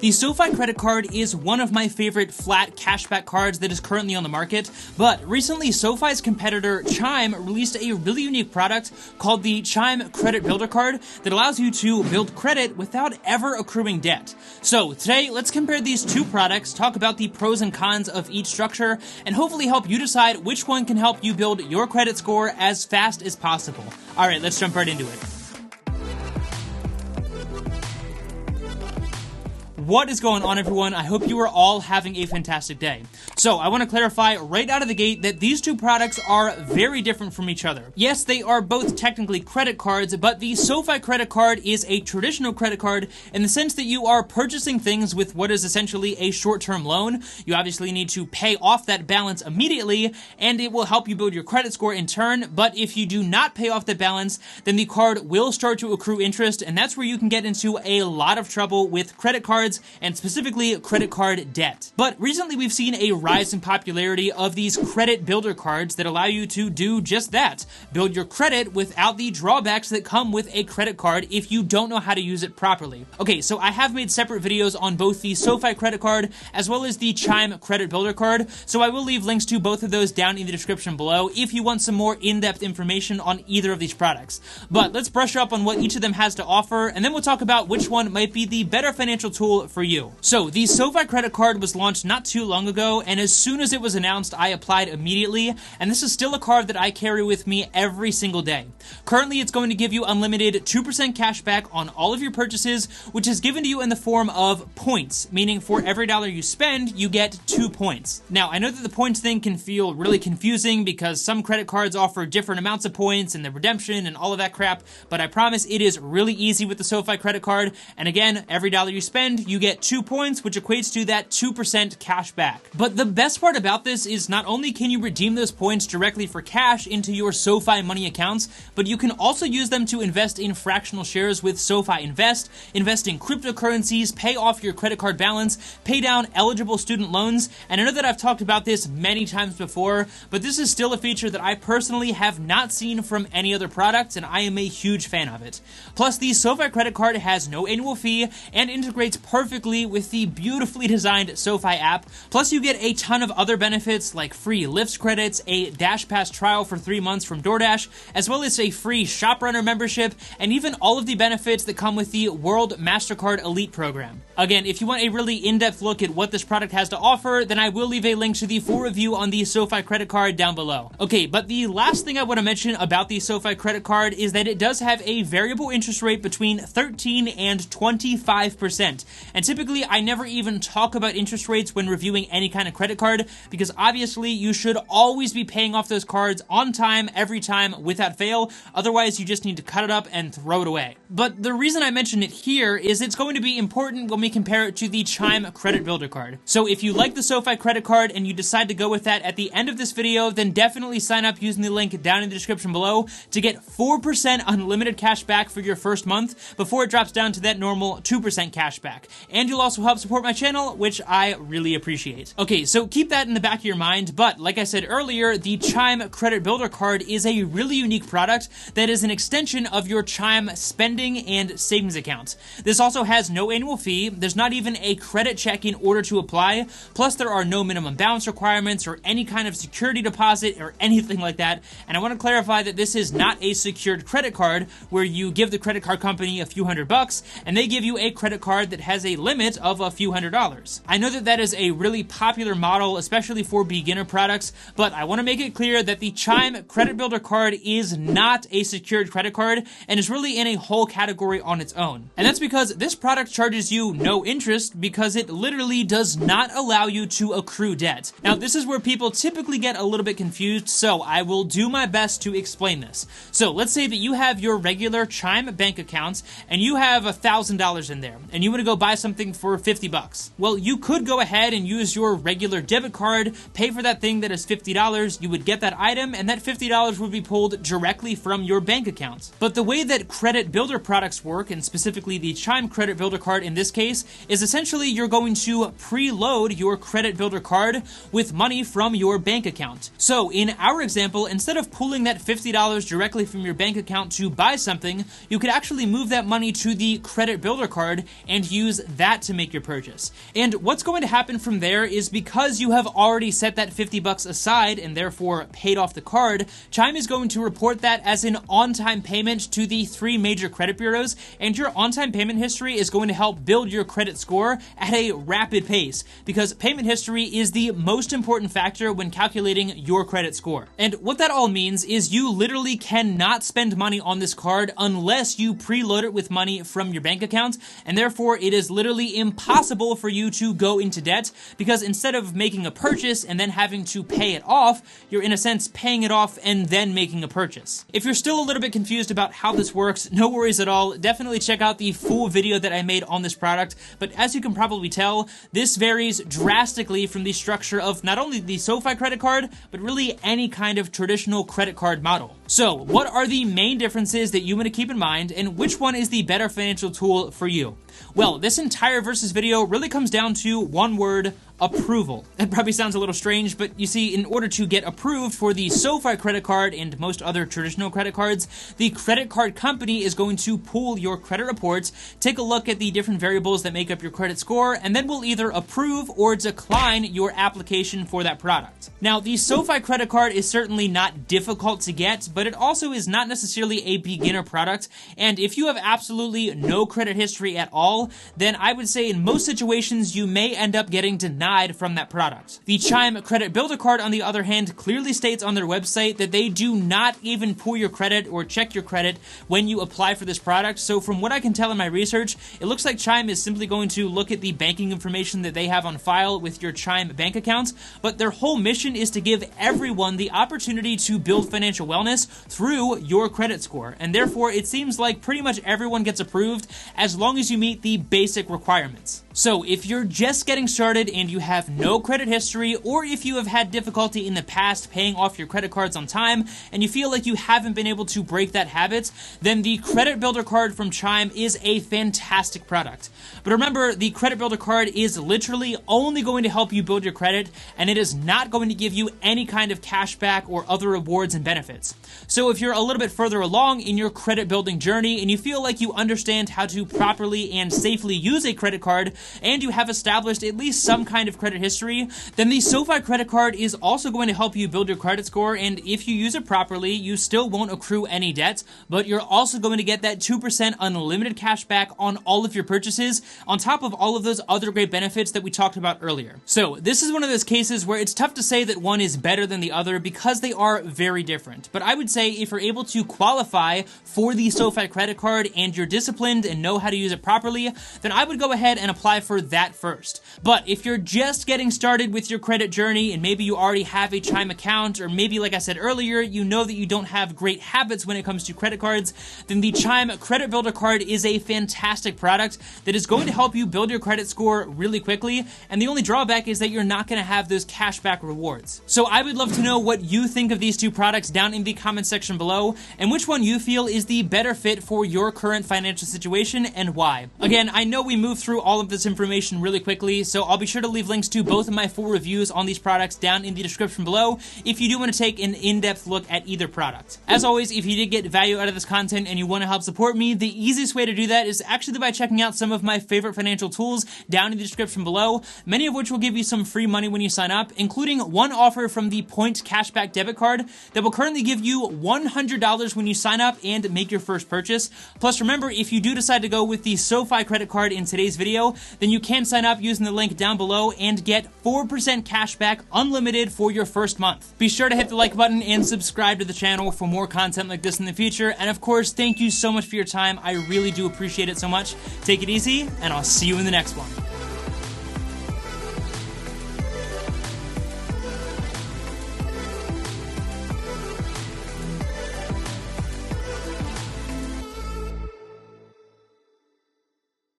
The SoFi credit card is one of my favorite flat cashback cards that is currently on the market, but recently SoFi's competitor Chime released a really unique product called the Chime Credit Builder Card that allows you to build credit without ever accruing debt. So today, let's compare these two products, talk about the pros and cons of each structure, and hopefully help you decide which one can help you build your credit score as fast as possible. Alright, let's jump right into it. What is going on, everyone? I hope you are all having a fantastic day. So I want to clarify right out of the gate that these two products are very different from each other. Yes, they are both technically credit cards, but the SoFi credit card is a traditional credit card in the sense that you are purchasing things with what is essentially a short-term loan. You obviously need to pay off that balance immediately, and it will help you build your credit score in turn, but if you do not pay off the balance, then the card will start to accrue interest, and that's where you can get into a lot of trouble with credit cards, and specifically credit card debt. But recently we've seen a rise in popularity of these credit builder cards that allow you to do just that. Build your credit without the drawbacks that come with a credit card if you don't know how to use it properly. Okay, so I have made separate videos on both the SoFi credit card as well as the Chime credit builder card, so I will leave links to both of those down in the description below if you want some more in-depth information on either of these products. But let's brush up on what each of them has to offer, and then we'll talk about which one might be the better financial tool for you. So the SoFi credit card was launched not too long ago, and as soon as it was announced, I applied immediately, and this is still a card that I carry with me every single day. Currently, it's going to give you unlimited 2% cash back on all of your purchases, which is given to you in the form of points, meaning for every dollar you spend, you get 2 points. Now, I know that the points thing can feel really confusing because some credit cards offer different amounts of points and the redemption and all of that crap, but I promise it is really easy with the SoFi credit card, and again, every dollar you spend, you get 2 points, which equates to that 2% cash back. But the best part about this is not only can you redeem those points directly for cash into your SoFi money accounts, but you can also use them to invest in fractional shares with SoFi Invest, invest in cryptocurrencies, pay off your credit card balance, pay down eligible student loans, and I know that I've talked about this many times before, but this is still a feature that I personally have not seen from any other product, and I am a huge fan of it. Plus, the SoFi credit card has no annual fee and integrates perfectly with the beautifully designed SoFi app. Plus, you get a ton of other benefits like free Lyft credits, a Dash Pass trial for 3 months from DoorDash, as well as a free ShopRunner membership, and even all of the benefits that come with the World MasterCard Elite program. Again, if you want a really in-depth look at what this product has to offer, then I will leave a link to the full review on the SoFi credit card down below. Okay, but the last thing I want to mention about the SoFi credit card is that it does have a variable interest rate between 13 and 25%. And typically, I never even talk about interest rates when reviewing any kind of credit card because obviously you should always be paying off those cards on time, every time, without fail. Otherwise, you just need to cut it up and throw it away. But the reason I mention it here is it's going to be important when we compare it to the Chime credit builder card. So if you like the SoFi credit card and you decide to go with that at the end of this video, then definitely sign up using the link down in the description below to get 4% unlimited cash back for your first month before it drops down to that normal 2% cash back. And you'll also help support my channel, which I really appreciate. Okay, so keep that in the back of your mind, but like I said earlier, the Chime credit builder card is a really unique product that is an extension of your Chime spending and savings account. This also has no annual fee, there's not even a credit check in order to apply, plus there are no minimum balance requirements or any kind of security deposit or anything like that, and I want to clarify that this is not a secured credit card where you give the credit card company a few $100 and they give you a credit card that has a limit of a few $100s. I know that that is a really popular model, especially for beginner products, but I want to make it clear that the Chime credit builder card is not a secured credit card and is really in a whole category on its own. And that's because this product charges you no interest because it literally does not allow you to accrue debt. Now, this is where people typically get a little bit confused, so I will do my best to explain this. So let's say that you have your regular Chime bank accounts and you have $1,000 in there and you want to go buy something for $50. Well, you could go ahead and use your regular debit card, pay for that thing that is $50, you would get that item, and that $50 would be pulled directly from your bank account. But the way that credit builder products work, and specifically the Chime credit builder card in this case, is essentially you're going to preload your credit builder card with money from your bank account. So in our example, instead of pulling that $50 directly from your bank account to buy something, you could actually move that money to the credit builder card and use that to make your purchase. And what's going to happen from there is because you have already set that $50 aside and therefore paid off the card, Chime is going to report that as an on-time payment to the 3 major credit bureaus, and your on-time payment history is going to help build your credit score at a rapid pace, because payment history is the most important factor when calculating your credit score. And what that all means is you literally cannot spend money on this card unless you preload it with money from your bank account, and therefore it is literally impossible for you to go into debt, because instead of making a purchase and then having to pay it off, you're in a sense paying it off and then making a purchase. If you're still a little bit confused about how this works, no worries at all. Definitely check out the full video that I made on this product, but as you can probably tell, this varies drastically from the structure of not only the SoFi credit card, but really any kind of traditional credit card model. So, what are the main differences that you want to keep in mind, and which one is the better financial tool for you? Well, this entire versus video really comes down to one word: approval. That probably sounds a little strange, but you see, in order to get approved for the SoFi credit card and most other traditional credit cards, the credit card company is going to pull your credit reports, take a look at the different variables that make up your credit score, and then will either approve or decline your application for that product. Now, the SoFi credit card is certainly not difficult to get, but it also is not necessarily a beginner product, and if you have absolutely no credit history at all, then I would say in most situations you may end up getting denied from that product. The Chime Credit Builder Card, on the other hand, clearly states on their website that they do not even pull your credit or check your credit when you apply for this product. So from what I can tell in my research, it looks like Chime is simply going to look at the banking information that they have on file with your Chime bank account, but their whole mission is to give everyone the opportunity to build financial wellness through your credit score. And therefore, it seems like pretty much everyone gets approved as long as you meet the basic requirements. So if you're just getting started and you have no credit history, or if you have had difficulty in the past paying off your credit cards on time and you feel like you haven't been able to break that habit, then the Credit Builder Card from Chime is a fantastic product. But remember, the Credit Builder Card is literally only going to help you build your credit, and it is not going to give you any kind of cash back or other rewards and benefits. So if you're a little bit further along in your credit building journey and you feel like you understand how to properly and safely use a credit card, and you have established at least some kind of credit history, then the SoFi credit card is also going to help you build your credit score, and if you use it properly, you still won't accrue any debt, but you're also going to get that 2% unlimited cash back on all of your purchases, on top of all of those other great benefits that we talked about earlier. So this is one of those cases where it's tough to say that one is better than the other because they are very different. But I would say if you're able to qualify for the SoFi credit card and you're disciplined and know how to use it properly, then I would go ahead and apply for that first. But if you're just getting started with your credit journey and maybe you already have a Chime account, or maybe, like I said earlier, you know that you don't have great habits when it comes to credit cards, then the Chime Credit Builder Card is a fantastic product that is going to help you build your credit score really quickly, and the only drawback is that you're not going to have those cashback rewards. So I would love to know what you think of these two products down in the comment section below, and which one you feel is the better fit for your current financial situation and why. Again, I know we moved through all of this information really quickly, so I'll be sure to leave links to both of my full reviews on these products down in the description below if you do want to take an in-depth look at either product. As always, if you did get value out of this content and you want to help support me, the easiest way to do that is actually by checking out some of my favorite financial tools down in the description below, many of which will give you some free money when you sign up, including one offer from the Point Cashback Debit Card that will currently give you $100 when you sign up and make your first purchase. Plus, remember, if you do decide to go with the SoFi credit card in today's video, then you can sign up using the link down below and get 4% cash back unlimited for your first month. Be sure to hit the like button and subscribe to the channel for more content like this in the future. And of course, thank you so much for your time. I really do appreciate it so much. Take it easy, and I'll see you in the next one.